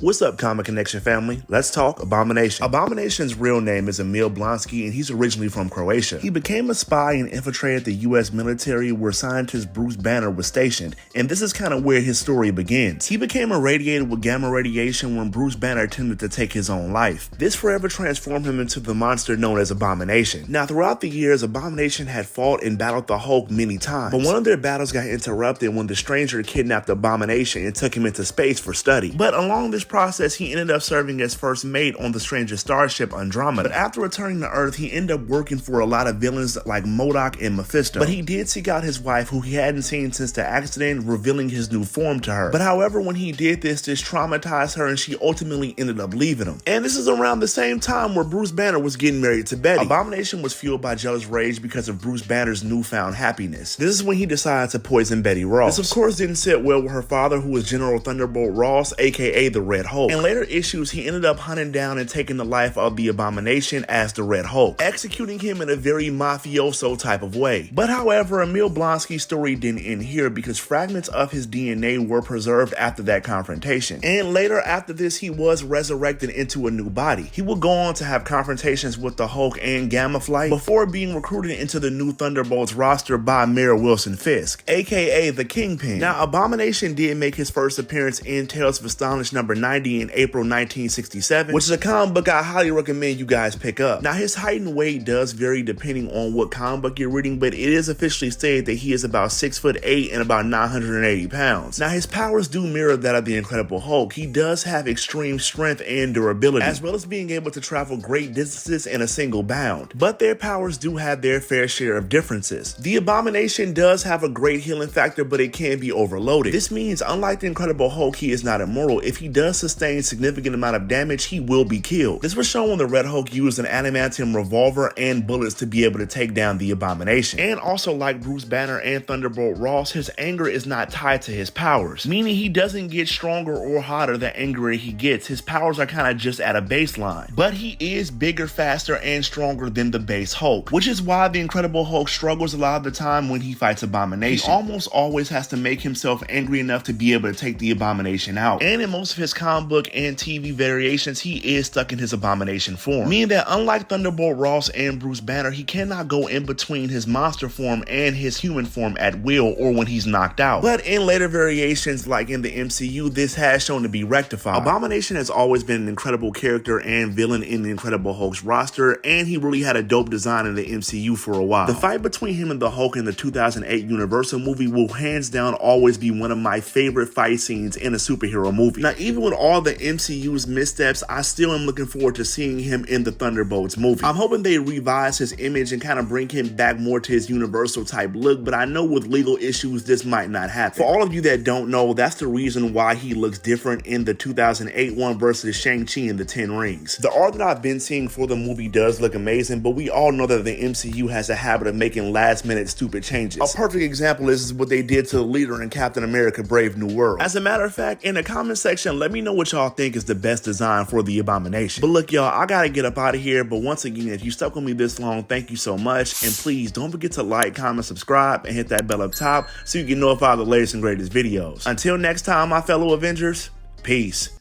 What's up, Comic Connection family? Let's talk Abomination. Abomination's real name is Emil Blonsky, and he's originally from Croatia. He became a spy and infiltrated the U.S. military where scientist Bruce Banner was stationed, and this is kind of where his story begins. He became irradiated with gamma radiation when Bruce Banner attempted to take his own life. This forever transformed him into the monster known as Abomination. Now, throughout the years, Abomination had fought and battled the Hulk many times, but one of their battles got interrupted when the Stranger kidnapped Abomination and took him into space for study. But along this process, he ended up serving as first mate on the Stranger's starship Andromeda. But after returning to Earth, he ended up working for a lot of villains like MODOK and Mephisto. But he did seek out his wife, who he hadn't seen since the accident, revealing his new form to her. But however, when he did this traumatized her, and she ultimately ended up leaving him. And this is around the same time where Bruce Banner was getting married to Betty. Abomination was fueled by jealous rage because of Bruce Banner's newfound happiness. This is when he decided to poison Betty Ross. This of course didn't sit well with her father, who was General Thunderbolt Ross, aka the Red Hulk. In later issues, he ended up hunting down and taking the life of the Abomination as the Red Hulk, executing him in a very mafioso type of way. But however, Emil Blonsky's story didn't end here, because fragments of his DNA were preserved after that confrontation. And later after this, he was resurrected into a new body. He would go on to have confrontations with the Hulk and Gamma Flight before being recruited into the new Thunderbolts roster by Mayor Wilson Fisk, aka the Kingpin. Now, Abomination did make his first appearance in Tales of Astonish number 90 in April 1967, which is a comic book I highly recommend you guys pick up. Now, his height and weight does vary depending on what comic book you're reading, but it is officially stated that he is about 6'8" and about 980 pounds. Now, his powers do mirror that of the Incredible Hulk. He does have extreme strength and durability, as well as being able to travel great distances in a single bound. But their powers do have their fair share of differences. The Abomination does have a great healing factor, but it can be overloaded. This means, unlike the Incredible Hulk, he is not immortal. If he does sustain significant amount of damage, he will be killed. This was shown when the Red Hulk used an adamantium revolver and bullets to be able to take down the Abomination. And also, like Bruce Banner and Thunderbolt Ross, his anger is not tied to his powers, meaning he doesn't get stronger or hotter the angrier he gets. His powers are kind of just at a baseline. But he is bigger, faster, and stronger than the base Hulk, which is why the Incredible Hulk struggles a lot of the time when he fights Abomination. He almost always has to make himself angry enough to be able to take the Abomination out. And in most of his comic book and TV variations, he is stuck in his Abomination form, meaning that unlike Thunderbolt Ross and Bruce Banner, he cannot go in between his monster form and his human form at will or when he's knocked out. But in later variations, like in the MCU, this has shown to be rectified. Abomination has always been an incredible character and villain in the Incredible Hulk's roster, and he really had a dope design in the MCU for a while. The fight between him and the Hulk in the 2008 Universal movie will hands down always be one of my favorite fight scenes in a superhero movie. Now, even with all the MCU's missteps, I still am looking forward to seeing him in the Thunderbolts movie. I'm hoping they revise his image and kind of bring him back more to his Universal type look, but I know with legal issues this might not happen. For all of you that don't know, that's the reason why he looks different in the 2008 one versus Shang-Chi and the 10 Rings. The art that I've been seeing for the movie does look amazing, but we all know that the MCU has a habit of making last-minute stupid changes. A perfect example is what they did to the leader in Captain America Brave New World. As a matter of fact, in the comment section, let me know what y'all think is the best design for the Abomination. But look, y'all, I gotta get up out of here, but once again, if you stuck with me this long, thank you so much, and please don't forget to like, comment, subscribe, and hit that bell up top so you get notified of the latest and greatest videos. Until next time, my fellow Avengers, peace.